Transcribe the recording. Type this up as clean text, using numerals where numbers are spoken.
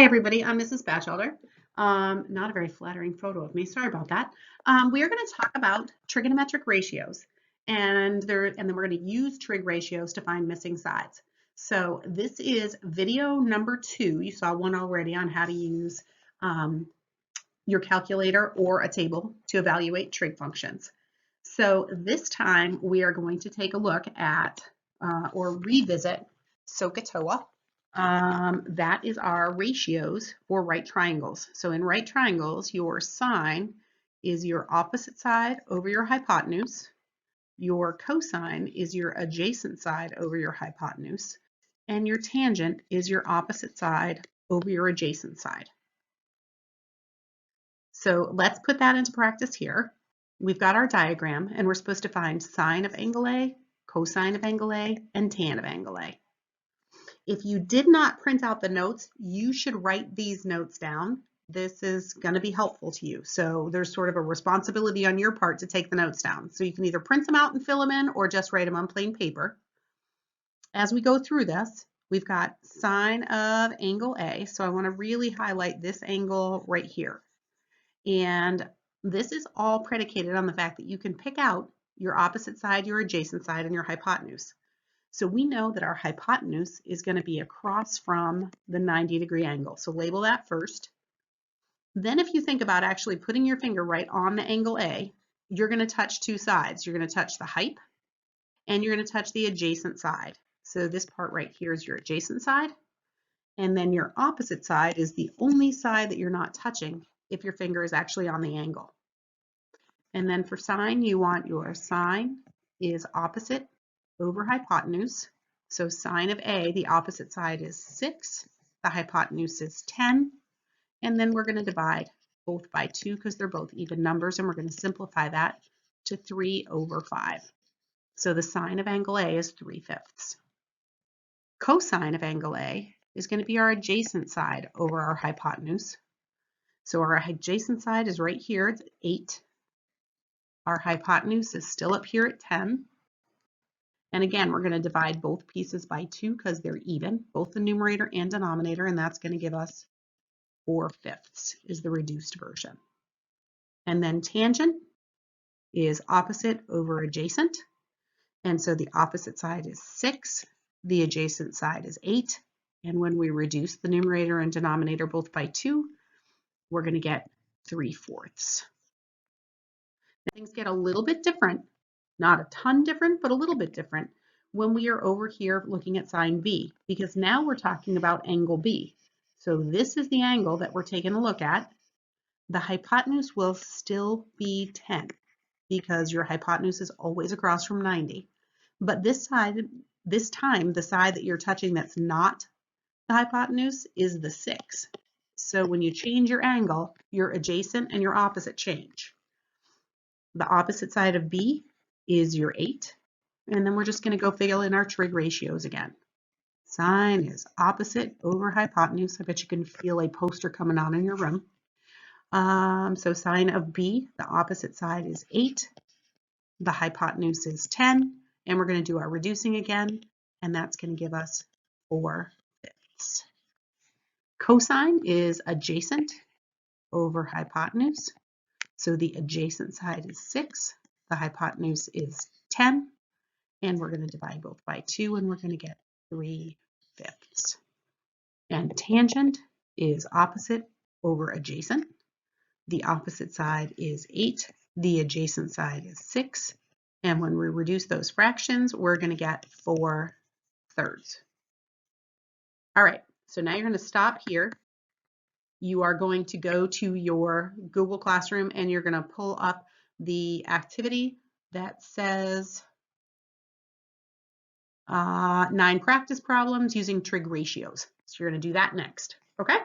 Hi everybody, I'm Mrs. Batchelder. Not a very flattering photo of me, sorry about that. We are going to talk about trigonometric ratios and then we're going to use trig ratios to find missing sides. So this is video number 2. You saw one already on how to use your calculator or a table to evaluate trig functions. So this time we are going to take a look at or revisit SOHCAHTOA. That is our ratios for right triangles. So in right triangles, your sine is your opposite side over your hypotenuse. Your cosine is your adjacent side over your hypotenuse. And your tangent is your opposite side over your adjacent side. So let's put that into practice here. We've got our diagram and we're supposed to find sine of angle A, cosine of angle A, and tan of angle A. If you did not print out the notes, you should write these notes down. This is going to be helpful to you. So there's sort of a responsibility on your part to take the notes down. So you can either print them out and fill them in or just write them on plain paper. As we go through this, we've got sine of angle A. So I want to really highlight this angle right here. And this is all predicated on the fact that you can pick out your opposite side, your adjacent side, and your hypotenuse. So we know that our hypotenuse is going to be across from the 90-degree angle. So label that first. Then if you think about actually putting your finger right on the angle A, you're going to touch two sides. You're going to touch the hype and you're going to touch the adjacent side. So this part right here is your adjacent side. And then your opposite side is the only side that you're not touching if your finger is actually on the angle. And then for sine, you want your sine is opposite over hypotenuse. So sine of A, the opposite side is 6, the hypotenuse is 10, and then we're going to divide both by 2 because they're both even numbers, and we're going to simplify that to 3 over 5. So the sine of angle A is 3/5. Cosine of angle A is going to be our adjacent side over our hypotenuse. So our adjacent side is right here, it's 8. Our hypotenuse is still up here at 10. And again, we're going to divide both pieces by 2 because they're even, both the numerator and denominator, and that's going to give us 4/5 is the reduced version. And then tangent is opposite over adjacent. And so the opposite side is 6, the adjacent side is 8. And when we reduce the numerator and denominator both by 2, we're going to get 3/4. Things get a little bit different. Not a ton different, but a little bit different when we are over here looking at sine B, because now we're talking about angle B. So this is the angle that we're taking a look at. The hypotenuse will still be 10 because your hypotenuse is always across from 90. But this time, the side that you're touching that's not the hypotenuse is the 6. So when you change your angle, your adjacent and your opposite change. The opposite side of B is your 8. And then we're just going to go fill in our trig ratios again. Sine is opposite over hypotenuse. I bet you can feel a poster coming on in your room. So sine of B, the opposite side is 8. The hypotenuse is 10. And we're going to do our reducing again. And that's going to give us 4/5. Cosine is adjacent over hypotenuse. So the adjacent side is 6. The hypotenuse is 10. And we're going to divide both by 2, and we're going to get 3/5. And tangent is opposite over adjacent. The opposite side is 8. The adjacent side is 6. And when we reduce those fractions, we're going to get 4/3. All right, so now you're going to stop here. You are going to go to your Google Classroom and you're going to pull up the activity that says 9 practice problems using trig ratios. So you're going to do that next, okay?